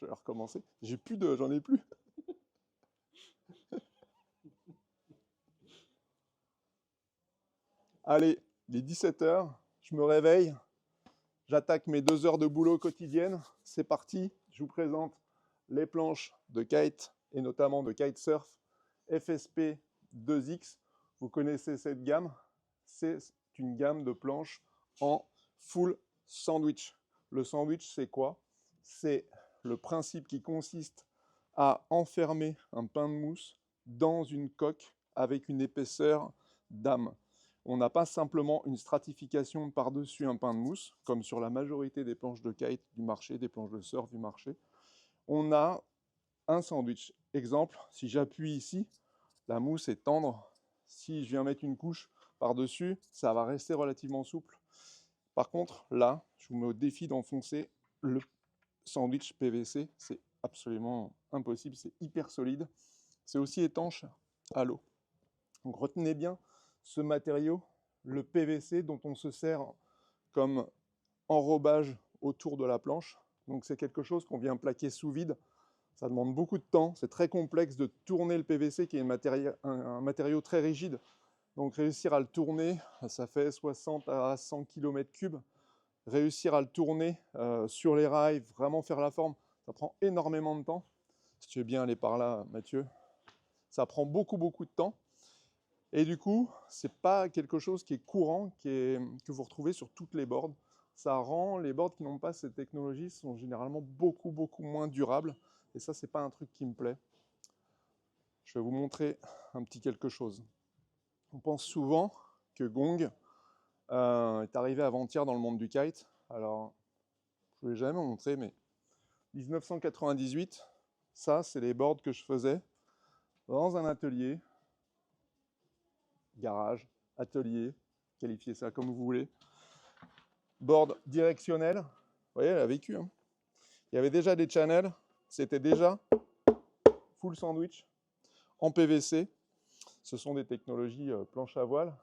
Je vais recommencer. J'en ai plus. Allez, il est 17 h, je me réveille, j'attaque mes 2 heures de boulot quotidienne. C'est parti, je vous présente les planches de kite et notamment de kitesurf FSP 2X. Vous connaissez cette gamme? C'est une gamme de planches en full sandwich. Le sandwich, c'est quoi? C'est le principe qui consiste à enfermer un pain de mousse dans une coque avec une épaisseur d'âme. On n'a pas simplement une stratification par-dessus un pain de mousse, comme sur la majorité des planches de kite du marché, des planches de surf du marché. On a un sandwich. Exemple, si j'appuie ici, la mousse est tendre. Si je viens mettre une couche par-dessus, ça va rester relativement souple. Par contre, là, je vous mets au défi d'enfoncer le sandwich PVC. C'est absolument impossible, c'est hyper solide. C'est aussi étanche à l'eau. Donc retenez bien ce matériau, le PVC, dont on se sert comme enrobage autour de la planche. Donc c'est quelque chose qu'on vient plaquer sous vide. Ça demande beaucoup de temps, c'est très complexe de tourner le PVC qui est un matériau très rigide. Donc réussir à le tourner, ça fait 60 à 100 km3. Réussir à le tourner sur les rails, vraiment faire la forme, ça prend énormément de temps. Si tu veux bien aller par là, Mathieu. Ça prend beaucoup de temps. Et du coup, ce n'est pas quelque chose qui est courant, que vous retrouvez sur toutes les boards. Ça rend les boards qui n'ont pas cette technologie sont généralement beaucoup moins durables. Et ça, ce n'est pas un truc qui me plaît. Je vais vous montrer un petit quelque chose. On pense souvent que Gong est arrivé avant-hier dans le monde du kite. Alors, je ne l'ai jamais montré, mais 1998, ça, c'est les boards que je faisais dans un atelier, garage, atelier, qualifiez ça comme vous voulez. Board directionnel, vous voyez, elle a vécu. Hein. Il y avait déjà des channels, c'était déjà full sandwich en PVC. Ce sont des technologies planche à voile.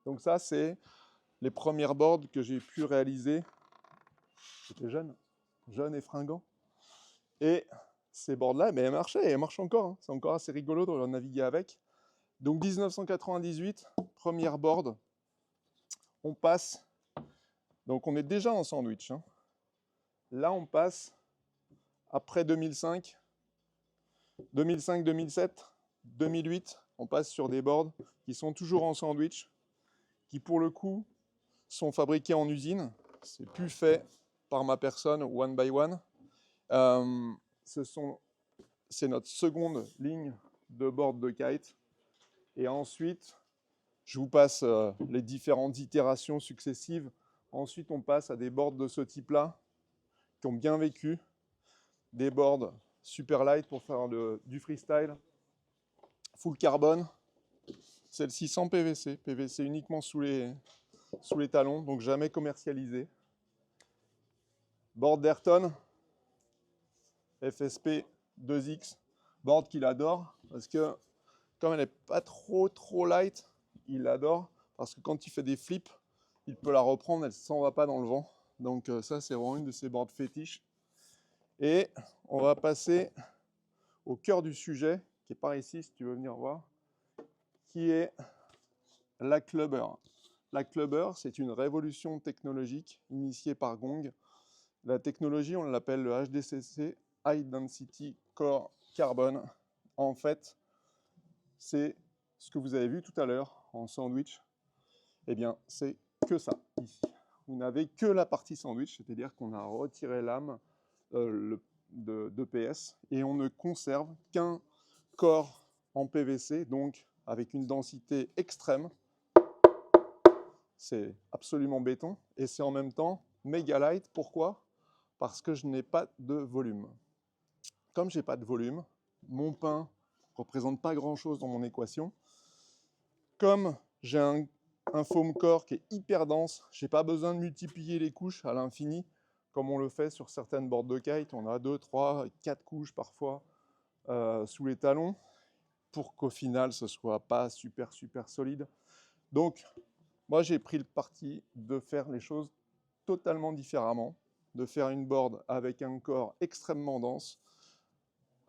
Donc ça, c'est les premières boards que j'ai pu réaliser. J'étais jeune et fringant. Et ces boards-là, mais elles marchaient, et elles marchent encore. Hein. C'est encore assez rigolo de naviguer avec. Donc 1998, première board. On passe, donc on est déjà en sandwich. Hein. Là, on passe, après 2005, 2007, 2008, on passe sur des boards qui sont toujours en sandwich, qui pour le coup sont fabriqués en usine. C'est plus fait par ma personne, one by one. C'est notre seconde ligne de board de kite. Et ensuite, je vous passe les différentes itérations successives. Ensuite, on passe à des boards de ce type-là, qui ont bien vécu. Des boards super light pour faire du freestyle. Full carbone. Celle-ci sans PVC. PVC uniquement sous les talons, donc jamais commercialisé. Board d'Ayrton. FSP 2X. Board qu'il adore, parce que comme elle n'est pas trop light, il l'adore, parce que quand il fait des flips, il peut la reprendre, elle ne s'en va pas dans le vent. Donc ça, c'est vraiment une de ses boards fétiches. Et on va passer au cœur du sujet, qui est par ici, si tu veux venir voir, qui est la Clubber. La Clubber, c'est une révolution technologique initiée par Gong. La technologie, on l'appelle le HDCC, High Density Core Carbon. En fait, c'est ce que vous avez vu tout à l'heure en sandwich. Eh bien, c'est que ça, ici. Vous n'avez que la partie sandwich, c'est-à-dire qu'on a retiré l'âme d'EPS et on ne conserve qu'un corps en PVC, donc avec une densité extrême. C'est absolument béton et c'est en même temps méga light. Pourquoi? Parce que je n'ai pas de volume. Comme je n'ai pas de volume, mon pain ne représente pas grand-chose dans mon équation. Comme j'ai un foam core qui est hyper dense, je n'ai pas besoin de multiplier les couches à l'infini, comme on le fait sur certaines boards de kite. On a 2, 3, 4 couches parfois sous les talons, pour qu'au final, ce ne soit pas super solide. Donc, moi, j'ai pris le parti de faire les choses totalement différemment, de faire une board avec un corps extrêmement dense,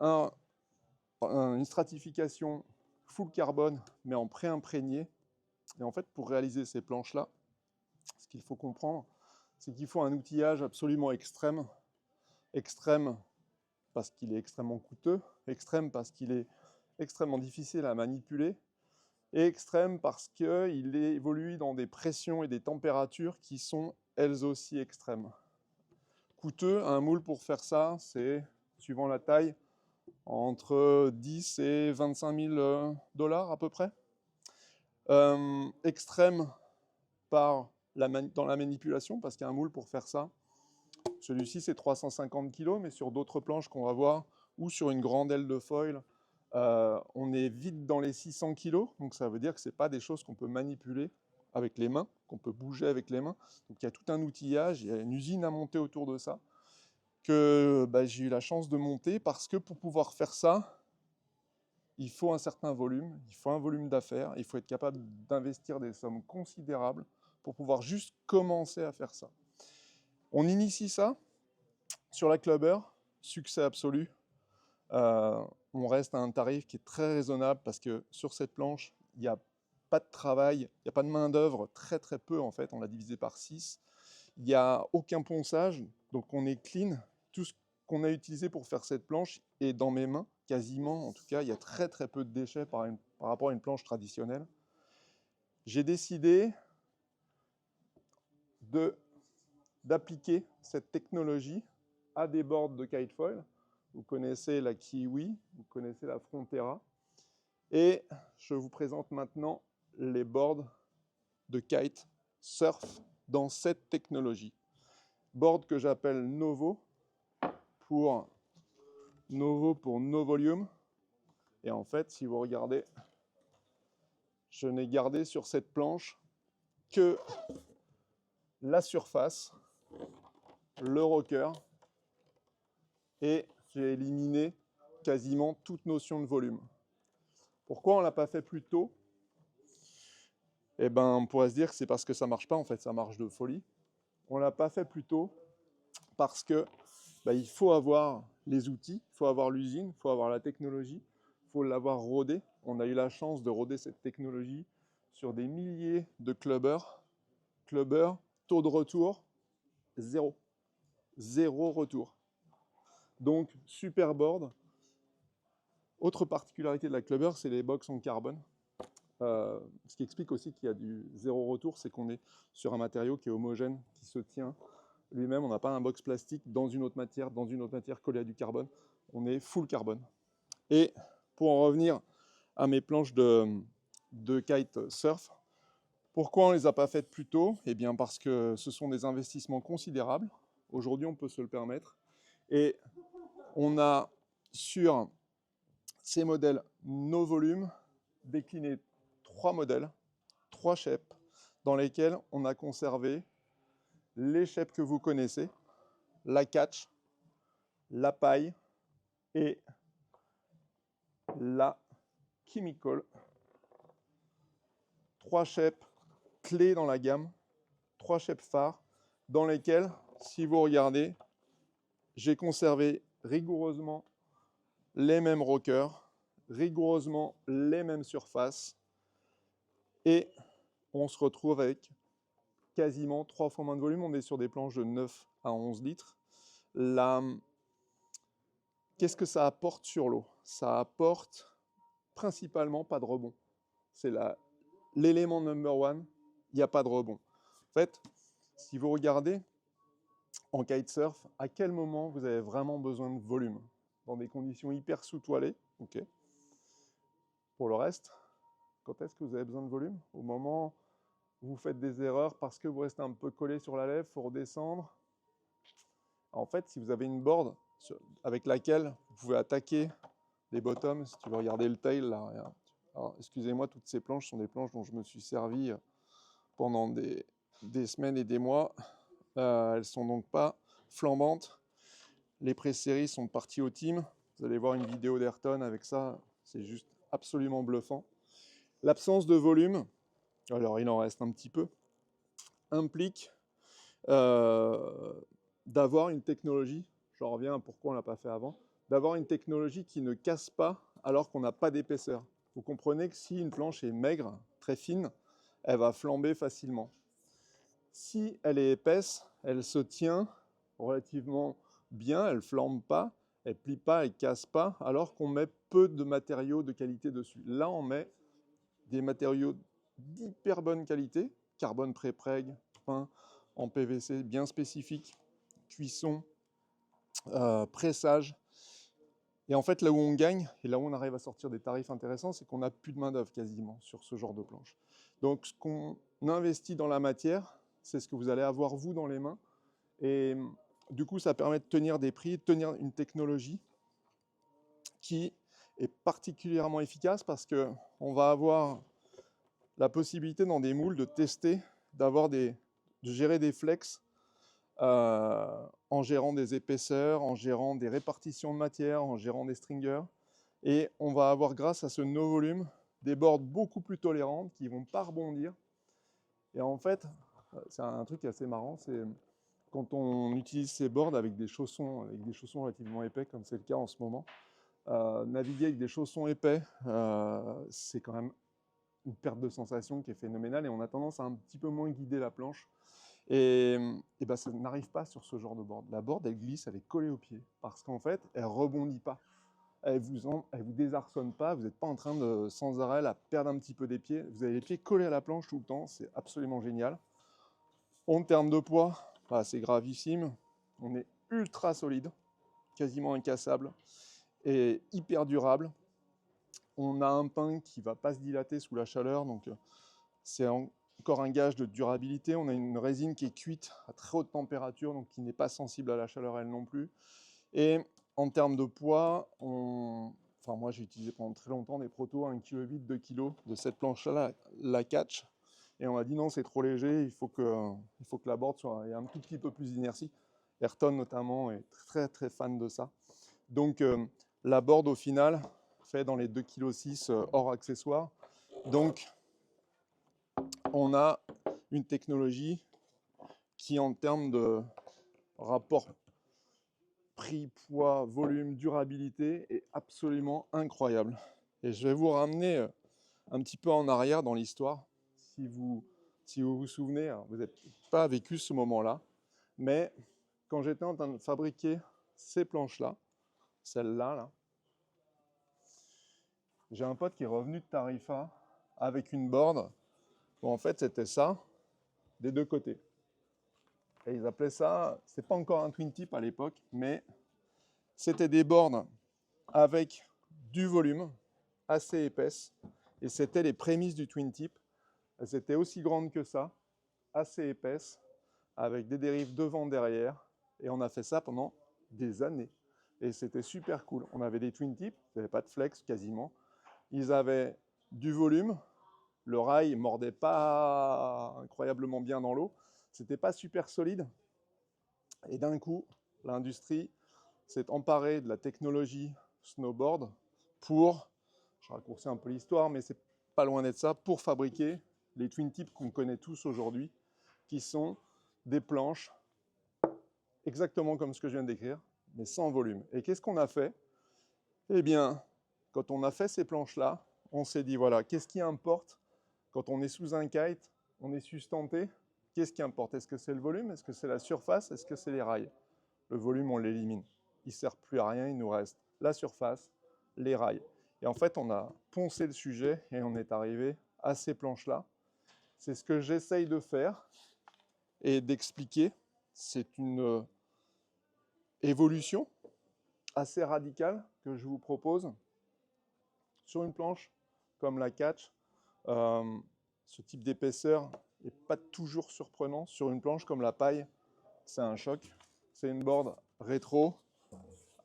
une stratification full carbone, mais en pré-imprégné. Et en fait, pour réaliser ces planches-là, ce qu'il faut comprendre, c'est qu'il faut un outillage absolument extrême. Extrême parce qu'il est extrêmement coûteux, extrême parce qu'il est extrêmement difficile à manipuler, et extrême parce qu'il évolue dans des pressions et des températures qui sont elles aussi extrêmes. Coûteux, un moule pour faire ça, c'est, suivant la taille, entre 10 et 25 000 $ à peu près. Extrême dans la manipulation, parce qu'il y a un moule pour faire ça. Celui-ci, c'est 350 kg, mais sur d'autres planches qu'on va voir, ou sur une grande aile de foil, on est vite dans les 600 kg. Donc ça veut dire que ce n'est pas des choses qu'on peut manipuler avec les mains, qu'on peut bouger avec les mains. Donc il y a tout un outillage, il y a une usine à monter autour de ça, que j'ai eu la chance de monter, parce que pour pouvoir faire ça, il faut un certain volume, il faut un volume d'affaires, il faut être capable d'investir des sommes considérables pour pouvoir juste commencer à faire ça. On initie ça sur la Clubber, succès absolu. On reste à un tarif qui est très raisonnable, parce que sur cette planche, il n'y a pas de travail, il n'y a pas de main d'œuvre, très très peu en fait, on l'a divisé par 6. Il n'y a aucun ponçage, donc on est clean. Tout ce qu'on a utilisé pour faire cette planche est dans mes mains, quasiment. En tout cas, il y a très très peu de déchets par rapport à une planche traditionnelle. J'ai décidé d'appliquer cette technologie à des boards de kitefoil. Vous connaissez la Kiwi, vous connaissez la Frontera. Et je vous présente maintenant les boards de kite surf dans cette technologie. Board que j'appelle Novo pour No Volume. Et en fait, si vous regardez, je n'ai gardé sur cette planche que la surface, le rocker, et j'ai éliminé quasiment toute notion de volume. Pourquoi on ne l'a pas fait plus tôt? Eh ben, on pourrait se dire que c'est parce que ça ne marche pas, en fait, ça marche de folie. On ne l'a pas fait plus tôt parce que il faut avoir les outils, il faut avoir l'usine, il faut avoir la technologie, il faut l'avoir rodé. On a eu la chance de roder cette technologie sur des milliers de clubbers. Clubbers, taux de retour, zéro. Zéro retour. Donc, super board. Autre particularité de la clubber, c'est les box en carbone. Ce qui explique aussi qu'il y a du zéro retour, c'est qu'on est sur un matériau qui est homogène, qui se tient lui-même. On n'a pas un box plastique dans une autre matière collée à du carbone. On est full carbone. Et pour en revenir à mes planches de kite surf, pourquoi on ne les a pas faites plus tôt? Eh bien parce que ce sont des investissements considérables. Aujourd'hui, on peut se le permettre. Et on a sur ces modèles No Volume décliné 3 modèles, 3 shapes, dans lesquels on a conservé les shapes que vous connaissez, la catch, la paille et la chemical. 3 shapes clés dans la gamme, 3 shapes phares, dans lesquels, si vous regardez, j'ai conservé rigoureusement les mêmes rockers, rigoureusement les mêmes surfaces, et on se retrouve avec quasiment 3 fois moins de volume. On est sur des planches de 9 à 11 litres. Qu'est-ce que ça apporte sur l'eau? Ça apporte principalement pas de rebond. C'est l'élément number one, il n'y a pas de rebond. En fait, si vous regardez en kitesurf, à quel moment vous avez vraiment besoin de volume? Dans des conditions hyper sous-toilées, ok. Pour le reste, quand est-ce que vous avez besoin de volume? Au moment où vous faites des erreurs parce que vous restez un peu collé sur la lèvre, il faut redescendre. En fait, si vous avez une board avec laquelle vous pouvez attaquer les bottoms, si tu veux regarder le tail, là, regarde. Alors, excusez-moi, toutes ces planches sont des planches dont je me suis servi pendant des semaines et des mois. Elles ne sont donc pas flambantes. Les pré-séries sont parties au team. Vous allez voir une vidéo d'Ayrton avec ça, c'est juste absolument bluffant. L'absence de volume, alors il en reste un petit peu, implique d'avoir une technologie, j'en reviens à pourquoi on ne l'a pas fait avant, d'avoir une technologie qui ne casse pas alors qu'on n'a pas d'épaisseur. Vous comprenez que si une planche est maigre, très fine, elle va flamber facilement. Si elle est épaisse, elle se tient relativement bien, elle ne flambe pas, elle ne plie pas, elle ne casse pas, alors qu'on met peu de matériaux de qualité dessus. Là, on met des matériaux d'hyper bonne qualité, carbone pré-preg, peint en PVC bien spécifique, cuisson, pressage. Et en fait, là où on gagne, et là où on arrive à sortir des tarifs intéressants, c'est qu'on n'a plus de main-d'œuvre quasiment sur ce genre de planche. Donc, ce qu'on investit dans la matière, c'est ce que vous allez avoir vous dans les mains. Et du coup, ça permet de tenir des prix, de tenir une technologie qui est particulièrement efficace parce qu'on va avoir la possibilité dans des moules de tester, de gérer des flex en gérant des épaisseurs, en gérant des répartitions de matière, en gérant des stringers. Et on va avoir, grâce à ce no volume, des boards beaucoup plus tolérantes qui ne vont pas rebondir. Et en fait, c'est un truc assez marrant, c'est quand on utilise ces boards avec des chaussons relativement épais, comme c'est le cas en ce moment, naviguer avec des chaussons épais, c'est quand même une perte de sensation qui est phénoménale et on a tendance à un petit peu moins guider la planche. Et ben, ça n'arrive pas sur ce genre de board. La board, elle glisse, elle est collée au pied parce qu'en fait, elle ne rebondit pas. Elle vous désarçonne pas, vous n'êtes pas en train de, sans arrêt, la perdre un petit peu des pieds. Vous avez les pieds collés à la planche tout le temps, c'est absolument génial. En termes de poids, bah, c'est gravissime. On est ultra solide, quasiment incassable et hyper durable. On a un pain qui ne va pas se dilater sous la chaleur, donc c'est encore un gage de durabilité. On a une résine qui est cuite à très haute température, donc qui n'est pas sensible à la chaleur elle non plus. Et en termes de poids, enfin moi j'ai utilisé pendant très longtemps des protos 1,8 kg, 2 kg de cette planche-là, la catch. Et on m'a dit non, c'est trop léger, il faut que la board ait un tout petit peu plus d'inertie. Ayrton notamment est très très fan de ça. Donc la board au final fait dans les 2,6 kg hors accessoires. Donc on a une technologie qui en termes de rapport prix, poids, volume, durabilité est absolument incroyable. Et je vais vous ramener un petit peu en arrière dans l'histoire. Si vous vous souvenez, alors vous n'avez pas vécu ce moment-là, mais quand j'étais en train de fabriquer ces planches-là, celle-là, là, j'ai un pote qui est revenu de Tarifa avec une board où en fait c'était ça, des deux côtés. Et ils appelaient ça, c'est pas encore un twin tip à l'époque, mais c'était des boards avec du volume assez épaisse. Et c'était les prémices du twin tip. Elles étaient aussi grandes que ça, assez épaisses, avec des dérives devant, derrière. Et on a fait ça pendant des années. Et c'était super cool. On avait des twin tips, il n'y avait pas de flex quasiment. Ils avaient du volume. Le rail mordait pas incroyablement bien dans l'eau. C'était pas super solide. Et d'un coup, l'industrie s'est emparée de la technologie snowboard pour, je raccourcis un peu l'histoire, mais c'est pas loin d'être ça, pour fabriquer les twin tips qu'on connaît tous aujourd'hui, qui sont des planches exactement comme ce que je viens de décrire, mais sans volume. Et qu'est-ce qu'on a fait? Eh bien, quand on a fait ces planches-là, on s'est dit, voilà, qu'est-ce qui importe quand on est sous un kite, on est sustenté? Qu'est-ce qui importe? Est-ce que c'est le volume? Est-ce que c'est la surface? Est-ce que c'est les rails? Le volume, on l'élimine. Il ne sert plus à rien, il nous reste la surface, les rails. Et en fait, on a poncé le sujet et on est arrivé à ces planches-là. C'est ce que j'essaye de faire et d'expliquer. C'est une évolution assez radicale que je vous propose sur une planche comme la catch. Ce type d'épaisseur n'est pas toujours surprenant. Sur une planche comme la paille, c'est un choc. C'est une board rétro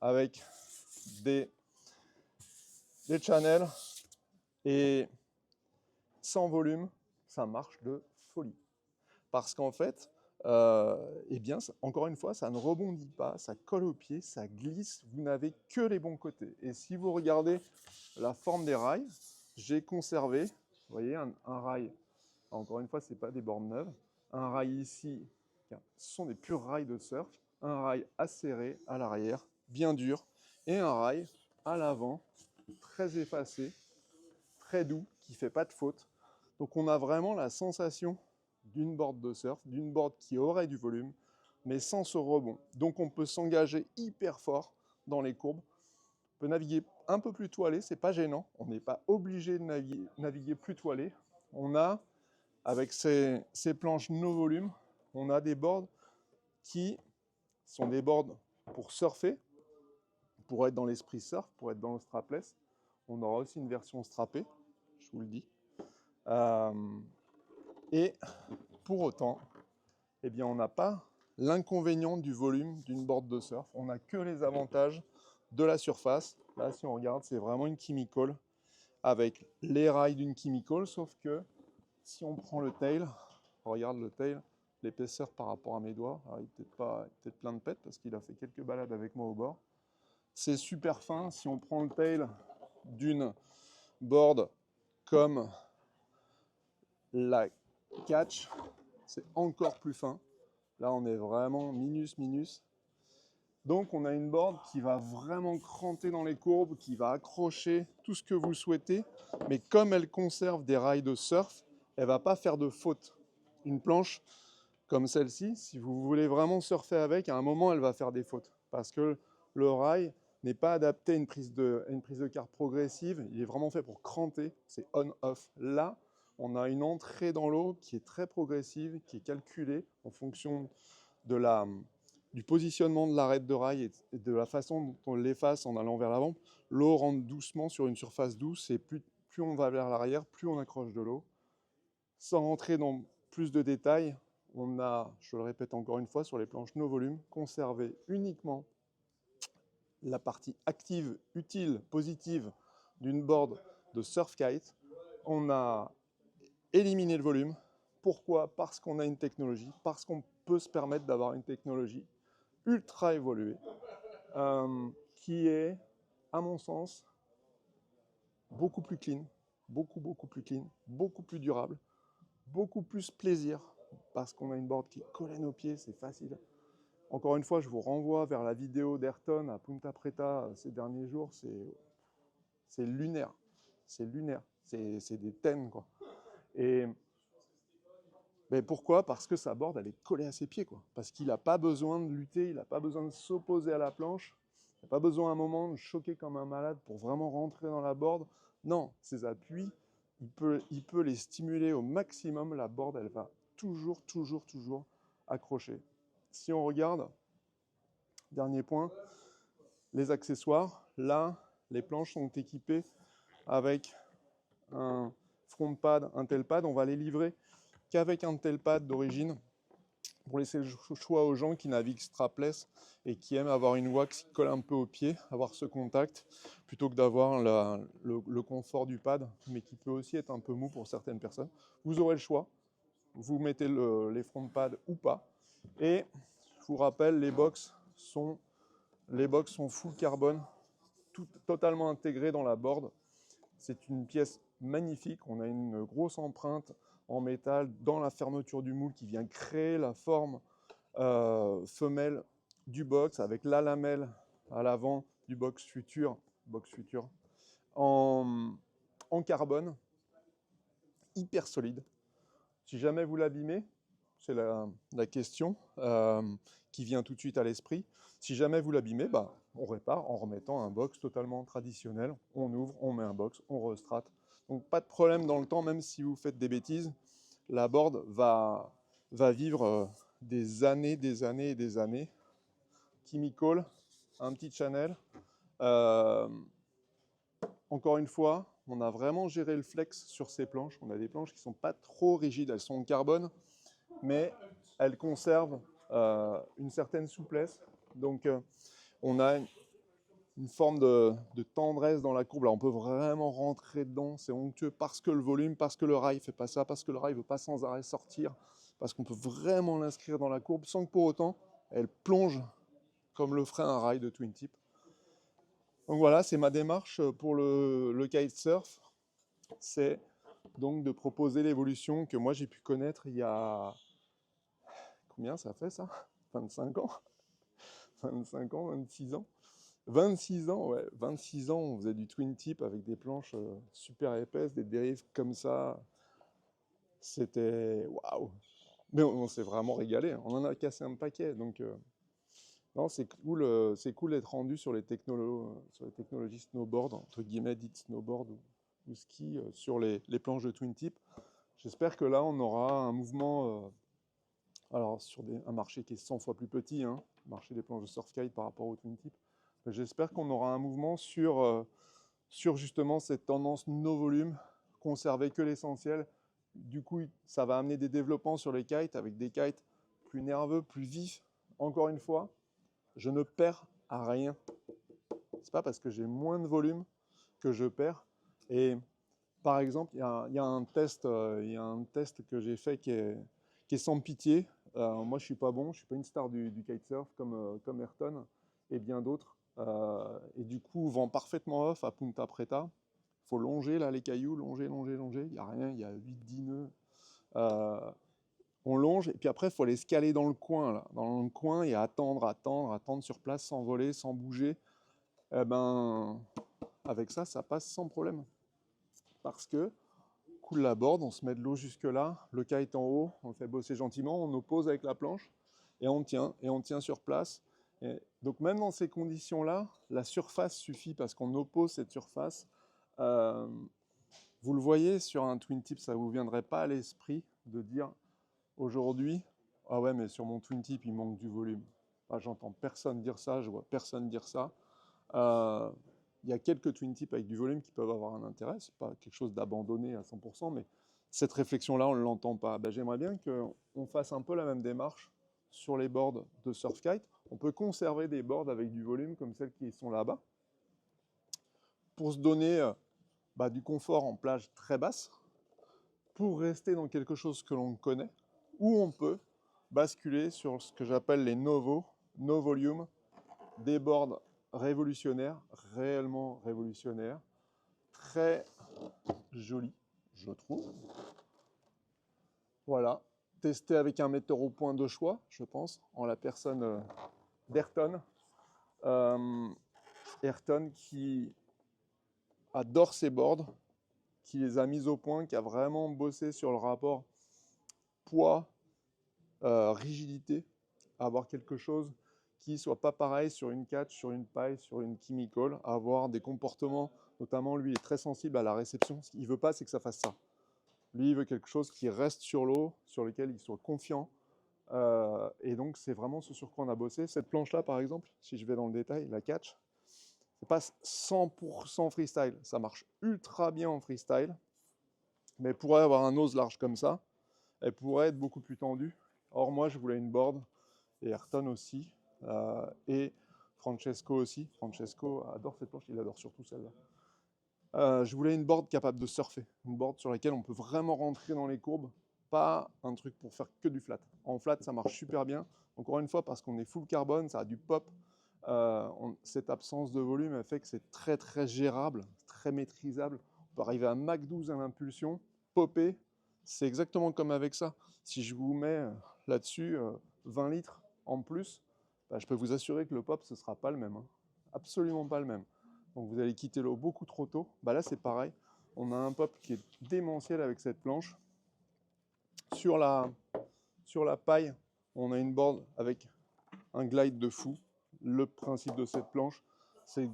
avec des channels et sans volume, ça marche de folie. Parce qu'en fait, eh bien, encore une fois, ça ne rebondit pas, ça colle au pied, ça glisse, vous n'avez que les bons côtés. Et si vous regardez la forme des rails, j'ai conservé, vous voyez, un rail, encore une fois, ce n'est pas des bornes neuves, un rail ici, ce sont des purs rails de surf, un rail acéré à l'arrière, bien dur, et un rail à l'avant, très effacé, très doux, qui ne fait pas de faute. Donc on a vraiment la sensation d'une board de surf, d'une board qui aurait du volume, mais sans ce rebond. Donc on peut s'engager hyper fort dans les courbes. On peut naviguer un peu plus toilé, c'est pas gênant. On n'est pas obligé de naviguer plus toilé. On a, avec ces planches no volume, on a des boards qui sont des boards pour surfer, pour être dans l'esprit surf, pour être dans le strapless. On aura aussi une version strappée, je vous le dis. Et pour autant, eh bien, on n'a pas l'inconvénient du volume d'une board de surf. On n'a que les avantages de la surface. Là, si on regarde, c'est vraiment une chemical avec les rails d'une chemical, sauf que si on prend le tail, regarde le tail, l'épaisseur par rapport à mes doigts, alors il est peut-être plein de pètes parce qu'il a fait quelques balades avec moi au bord. C'est super fin. Si on prend le tail d'une board comme la catch, c'est encore plus fin. Là, on est vraiment minus. Donc, on a une board qui va vraiment cranter dans les courbes, qui va accrocher tout ce que vous souhaitez. Mais comme elle conserve des rails de surf, elle ne va pas faire de faute. Une planche comme celle-ci, si vous voulez vraiment surfer avec, à un moment, elle va faire des fautes. Parce que le rail n'est pas adapté à une prise de carpe progressive. Il est vraiment fait pour cranter. C'est on-off. Là, on a une entrée dans l'eau qui est très progressive, qui est calculée en fonction du positionnement de l'arête de rail et de la façon dont on l'efface en allant vers l'avant. L'eau rentre doucement sur une surface douce et plus on va vers l'arrière, plus on accroche de l'eau. Sans rentrer dans plus de détails, on a, je le répète encore une fois, sur les planches no volume, conservé uniquement la partie active, utile, positive d'une board de surf kite. On a éliminé le volume. Pourquoi? Parce qu'on a une technologie, parce qu'on peut se permettre d'avoir une technologie ultra évoluée, qui est, à mon sens, beaucoup plus clean, beaucoup plus clean, beaucoup plus durable, beaucoup plus plaisir, parce qu'on a une board qui colle à nos pieds, c'est facile. Encore une fois, je vous renvoie vers la vidéo d'Ayrton à Punta Preta ces derniers jours, c'est lunaire, c'est des thèmes, quoi. Et mais pourquoi? Parce que sa board, elle est collée à ses pieds, quoi. Parce qu'il n'a pas besoin de lutter, il n'a pas besoin de s'opposer à la planche, il n'a pas besoin à un moment de choquer comme un malade pour vraiment rentrer dans la board. Non, ses appuis, il peut les stimuler au maximum. La board, elle va toujours accrocher. Si on regarde, dernier point, les accessoires. Là, les planches sont équipées avec un front pad, un tail pad. On va les livrer qu'avec un tail pad d'origine pour laisser le choix aux gens qui naviguent strapless et qui aiment avoir une wax qui colle un peu au pied, avoir ce contact, plutôt que d'avoir le confort du pad, mais qui peut aussi être un peu mou pour certaines personnes. Vous aurez le choix. Vous mettez les front pads ou pas. Et je vous rappelle, les box sont full carbone, totalement intégrées dans la board. C'est une pièce magnifique. On a une grosse empreinte en métal dans la fermeture du moule qui vient créer la forme femelle du box avec la lamelle à l'avant du box futur en carbone, hyper solide. Si jamais vous l'abîmez, c'est la question qui vient tout de suite à l'esprit. Si jamais vous l'abîmez, bah, on répare en remettant un box totalement traditionnel. On ouvre, on met un box, on restrate. Donc pas de problème dans le temps, même si vous faites des bêtises. La board va vivre des années et des années. Chemical, un petit channel. Encore une fois, on a vraiment géré le flex sur ces planches. On a des planches qui ne sont pas trop rigides, elles sont en carbone, mais elles conservent une certaine souplesse. Donc on a une forme de tendresse dans la courbe. Là, on peut vraiment rentrer dedans, c'est onctueux parce que le volume, parce que le rail ne fait pas ça, parce que le rail ne veut pas sans arrêt sortir, parce qu'on peut vraiment l'inscrire dans la courbe sans que pour autant elle plonge comme le ferait un rail de twin tip. Donc voilà, c'est ma démarche pour le kitesurf. C'est donc de proposer l'évolution que moi j'ai pu connaître il y a... Combien ça fait ça? 25 ans 25 ans, 26 ans. 26 ans, ouais, 26 ans, on faisait du twin tip avec des planches super épaisses, des dérives comme ça. C'était waouh! Mais on s'est vraiment régalé, hein. On en a cassé un paquet. Donc, non, c'est cool d'être rendu sur les technologies snowboard, entre guillemets, dites snowboard ou ski, sur les planches de twin tip. J'espère que là, on aura un mouvement, alors sur un marché qui est 100 fois plus petit, hein, le marché des planches de surfkite par rapport au twin tip. J'espère qu'on aura un mouvement sur justement cette tendance no volume, conserver que l'essentiel. Du coup, ça va amener des développements sur les kites avec des kites plus nerveux, plus vifs. Encore une fois, je ne perds à rien. C'est pas parce que j'ai moins de volume que je perds. Et par exemple, il y a un test que j'ai fait qui est sans pitié. Moi, je suis pas bon, je suis pas une star du kitesurf comme Ayrton et bien d'autres. Et du coup, vent parfaitement off à Punta Preta. Il faut longer là les cailloux, longer. Il n'y a rien, il y a 8-10 nœuds. Euh, on longe et puis après, il faut aller se caler dans le coin là. Dans le coin et attendre sur place sans voler, sans bouger. Eh ben, avec ça, ça passe sans problème. Parce que coule la board, on se met de l'eau jusque là, le kite en haut, on le fait bosser gentiment, on oppose avec la planche et on tient sur place. Et donc même dans ces conditions-là, la surface suffit parce qu'on oppose cette surface. Euh, vous le voyez sur un twin tip, ça ne vous viendrait pas à l'esprit de dire aujourd'hui, ah ouais mais sur mon twin tip il manque du volume. Ah, j'entends personne dire ça, je vois personne dire ça. Il y a quelques twin tips avec du volume qui peuvent avoir un intérêt, c'est pas quelque chose d'abandonné à 100%, mais cette réflexion-là, on ne l'entend pas. Ben, j'aimerais bien qu'on fasse un peu la même démarche sur les boards de surfkite. On peut conserver des boards avec du volume comme celles qui sont là-bas pour se donner du confort en plage très basse, pour rester dans quelque chose que l'on connaît, ou on peut basculer sur ce que j'appelle les no volume, des boards révolutionnaires, réellement révolutionnaires, très jolis, je trouve. Voilà, testé avec un metteur au point de choix, je pense, en la personne d'Ayrton. Ayrton qui adore ses boards, qui les a mis au point, qui a vraiment bossé sur le rapport poids, rigidité, avoir quelque chose qui soit pas pareil sur une catch, sur une paille, sur une chemical, avoir des comportements, notamment lui il est très sensible à la réception, ce qu'il veut pas c'est que ça fasse ça. Lui il veut quelque chose qui reste sur l'eau, sur lequel il soit confiant, et donc c'est vraiment ce sur quoi on a bossé. Cette planche là par exemple, si je vais dans le détail, la catch, c'est pas 100% freestyle, ça marche ultra bien en freestyle, mais pourrait avoir un nose large comme ça, elle pourrait être beaucoup plus tendue. Or moi je voulais une board, et Ayrton aussi, et Francesco aussi. Francesco adore cette planche, il adore surtout celle-là. Je voulais une board capable de surfer, une board sur laquelle on peut vraiment rentrer dans les courbes, pas un truc pour faire que du flat. En flat, ça marche super bien. Encore une fois, parce qu'on est full carbone, ça a du pop. Cette absence de volume, elle fait que c'est très très gérable, très maîtrisable. On peut arriver à Mach 12 à l'impulsion, popper. C'est exactement comme avec ça. Si je vous mets là-dessus 20 litres en plus, je peux vous assurer que le pop, ce ne sera pas le même, hein. Absolument pas le même. Donc vous allez quitter l'eau beaucoup trop tôt. Là, c'est pareil. On a un pop qui est démentiel avec cette planche. Sur la paille, on a une board avec un glide de fou. Le principe de cette planche, c'est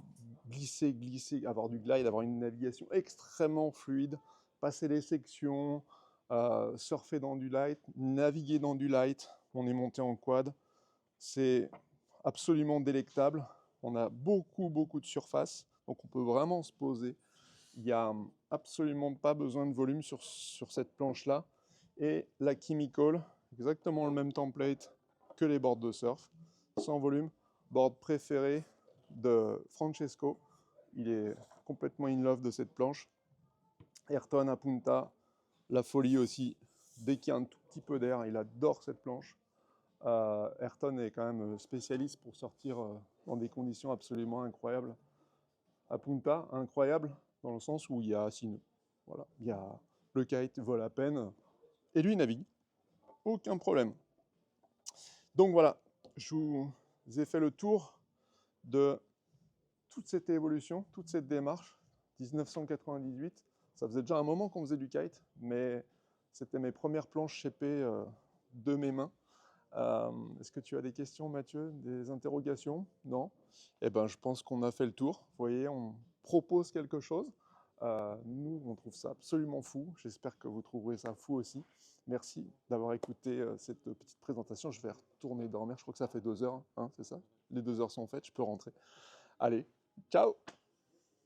glisser, avoir du glide, avoir une navigation extrêmement fluide, passer les sections, surfer dans du light, naviguer dans du light. On est monté en quad. C'est absolument délectable. On a beaucoup de surface, donc on peut vraiment se poser. Il n'y a absolument pas besoin de volume sur cette planche-là. Et la chemical, exactement le même template que les boards de surf, sans volume. Board préféré de Francesco. Il est complètement in love de cette planche. Ayrton à Punta, la folie aussi. Dès qu'il y a un tout petit peu d'air, il adore cette planche. Ayrton est quand même spécialiste pour sortir dans des conditions absolument incroyables. À Punta, incroyable dans le sens où il y a 6 nœuds. Voilà. Il y a le kite vole à peine et lui navigue. Aucun problème. Donc voilà, je vous ai fait le tour de toute cette évolution, toute cette démarche, 1998, ça faisait déjà un moment qu'on faisait du kite, mais c'était mes premières planches chépées de mes mains. Est-ce que tu as des questions, Mathieu, des interrogations? Non? Eh ben, je pense qu'on a fait le tour. Vous voyez, on propose quelque chose. Nous, on trouve ça absolument fou. J'espère que vous trouverez ça fou aussi. Merci d'avoir écouté cette petite présentation. Je vais retourner dormir. Je crois que ça fait 2 heures, hein, c'est ça? Les 2 heures sont faites, je peux rentrer. Allez, ciao!